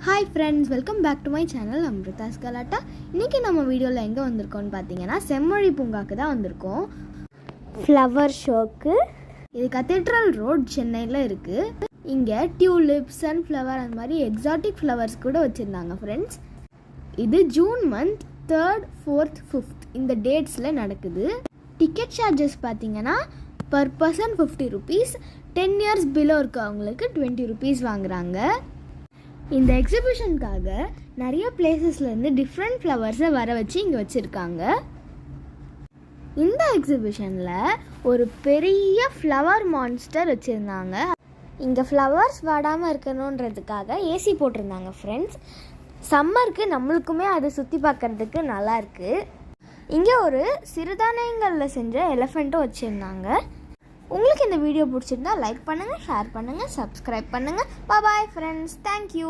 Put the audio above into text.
Hi friends, welcome back to my channel Amrutha's Galatta. இன்றைக்கி நம்ம வீடியோவில் எங்கே வந்திருக்கோம்னு பார்த்தீங்கன்னா செம்மொழி பூங்காவுக்கு தான் வந்திருக்கோம். ஃப்ளவர் ஷோக்கு. இது கத்தீட்ரல் ரோட் சென்னையில் இருக்குது. இங்கே டியூலிப், சன்ஃப்ளவர் அந்த மாதிரி எக்ஸாட்டிக் ஃப்ளவர்ஸ் கூட வச்சுருந்தாங்க ஃப்ரெண்ட்ஸ். இது June month 3rd, 4th, 5th இந்த டேட்ஸில் நடக்குது. டிக்கெட் சார்ஜஸ் பார்த்தீங்கன்னா per person 50 rupees, 10 years below இருக்கவங்களுக்கு 20 rupees வாங்குகிறாங்க. இந்த எக்ஸிபிஷனுக்காக நிறைய பிளேசஸ்லேருந்து டிஃப்ரெண்ட் ஃப்ளவர்ஸை வர வச்சு இங்கே வச்சுருக்காங்க. இந்த எக்ஸிபிஷனில் ஒரு பெரிய ஃப்ளவர் மான்ஸ்டர் வச்சுருந்தாங்க. இங்கே ஃப்ளவர்ஸ் வாடாமல் இருக்கணுன்றதுக்காக ஏசி போட்டிருந்தாங்க ஃப்ரெண்ட்ஸ். சம்மருக்கு நம்மளுக்குமே அதை சுற்றி பார்க்குறதுக்கு நல்லாயிருக்கு. இங்கே ஒரு சிறுதானியங்களில் செஞ்ச எலிஃபெண்ட்டும் வச்சுருந்தாங்க. உங்களுக்கு இந்த வீடியோ பிடிச்சிருந்தா லைக் பண்ணுங்கள், ஷேர் பண்ணுங்கள், சப்ஸ்கிரைப் பண்ணுங்கள். Bye friends, thank you.